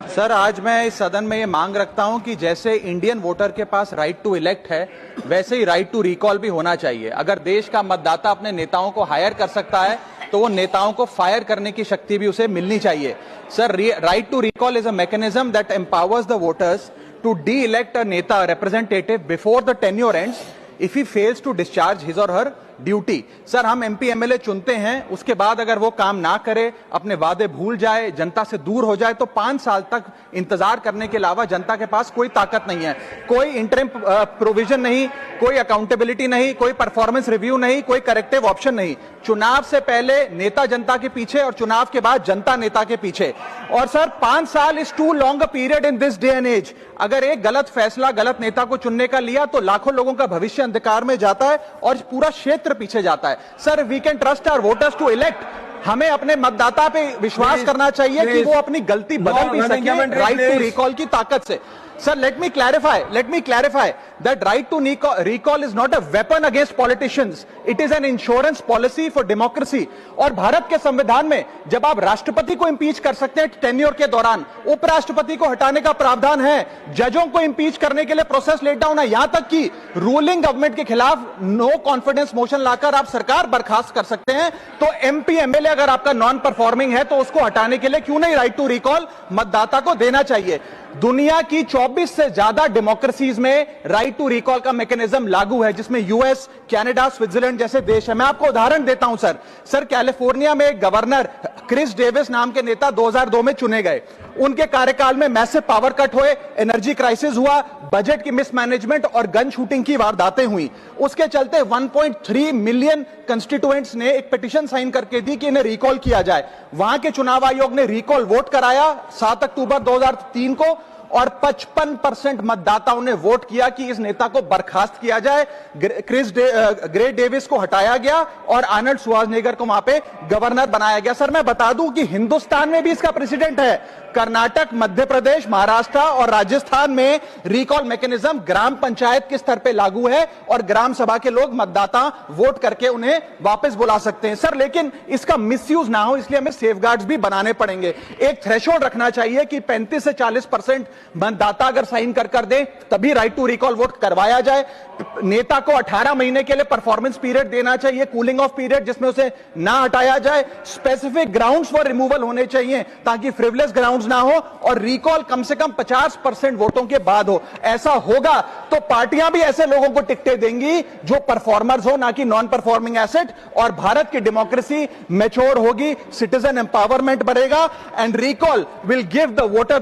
Sir, आज मैं इस सदन में ये मांग रखता हूं कि जैसे इंडियन वोटर के पास राइट टू इलेक्ट है, वैसे ही राइट टू रिकॉल भी होना चाहिए। अगर देश का मतदाता अपने नेताओं को हायर कर सकता है तो वो नेताओं को फायर करने की शक्ति भी उसे मिलनी चाहिए। Sir, right to recall is a mechanism that empowers the voters to de elect a neta representative before the tenure ends if he fails to discharge his or her duty. Sir, हम MP MLA चुनते हैं, उसके बाद अगर वो काम ना करे, अपने वादे भूल जाए, जनता से दूर हो जाए, तो 5 साल तक इंतजार करने के अलावा जनता के पास कोई ताकत नहीं है। कोई इंटरिम प्रोविजन नहीं, कोई अकाउंटेबिलिटी नहीं, कोई परफॉर्मेंस रिव्यू नहीं, कोई करेक्टिव ऑप्शन नहीं। चुनाव से पहले नेता जनता के पीछे और चुनाव के बाद जनता नेता के पीछे। और सर, 5 साल is too long a period in this day and age. अगर एक गलत फैसला गलत नेता को चुनने का लिया तो लाखों लोगों का भविष्य अंधकार में जाता है और पूरा क्षेत्र पीछे जाता है। Sir, we can trust our voters to elect. हमें अपने मतदाता पे विश्वास करना चाहिए कि वो अपनी गलती बदल भी सके राइट टू रिकॉल की ताकत से। Sir, let me clarify that right to recall is not a weapon against politicians. It is an insurance policy for democracy. और भारत के संविधान में जब आप राष्ट्रपति को इंपीच कर सकते हैं टेन्योर के दौरान, उपराष्ट्रपति को हटाने का प्रावधान है, जजों को इंपीच करने के लिए प्रोसेस लेट डाउन है, यहां तक कि रूलिंग गवर्नमेंट के खिलाफ नो कॉन्फिडेंस मोशन लाकर आप सरकार बर्खास्त कर सकते हैं। तो एमपी एमएलए अगर आपका नॉन परफॉर्मिंग है तो उसको हटाने के लिए क्यों नहीं राइट टू रिकॉल मतदाता को देना चाहिए। दुनिया की 24 से ज्यादा डेमोक्रेसीज में राइट टू रिकॉल का मैकेनिज्म लागू है, जिसमें यूएस, कनाडा, स्विट्जरलैंड जैसे देश है। मैं आपको उदाहरण देता हूं सर, कैलिफोर्निया में एक गवर्नर क्रिस डेविस नाम के नेता 2002 में चुने गए। उनके कार्यकाल में मैसिव पावर कट हुए, एनर्जी क्राइसिस हुआ, बजट की मिसमैनेजमेंट और गन शूटिंग की वारदातें हुई। उसके चलते 1.3 मिलियन कंस्टिट्यूएंट्स ने एक पिटीशन साइन करके दी कि इन्हें रिकॉल किया जाए। वहां के चुनाव आयोग ने रिकॉल वोट कराया 7 अक्टूबर 2003 को और 55% मतदाताओं ने वोट किया कि इस नेता को बर्खास्त किया जाए। ग्रे डेविस को हटाया गया और आर्नल्ड श्वार्ज़नेगर को वहां पे गवर्नर बनाया गया। सर, मैं बता दूं कि हिंदुस्तान में भी इसका प्रेसिडेंट है। कर्नाटक, मध्य प्रदेश, महाराष्ट्र और राजस्थान में रिकॉल मैकेनिज्म ग्राम पंचायत के स्तर पे लागू है और ग्राम सभा के लोग मतदाता वोट करके उन्हें वापस बुला सकते हैं। सर, लेकिन इसका मिसयूज ना हो इसलिए हमें सेफगार्ड्स भी बनाने पड़ेंगे। एक थ्रेशोल्ड रखना चाहिए कि 35 से 40% मतदाता अगर साइन कर दे तभी राइट टू रिकॉल वोट करवाया जाए। नेता को 18 महीने के लिए परफॉर्मेंस पीरियड देना चाहिए, कूलिंग ऑफ पीरियड, जिसमें उसे ना हटाया जाए। स्पेसिफिक ग्राउंड्स फॉर रिमूवल होने चाहिए ताकि फ्रिवलेस ग्राउंड्स ना हो और रिकॉल कम से कम 50% वोटों के बाद हो। ऐसा होगा तो पार्टियां भी ऐसे लोगों को टिकटें देंगी जो परफॉर्मर्स हो, ना कि नॉन परफॉर्मिंग एसेट, और भारत की डेमोक्रेसी मैच्योर होगी, सिटीजन एम्पावरमेंट बढ़ेगा and recall will give the voter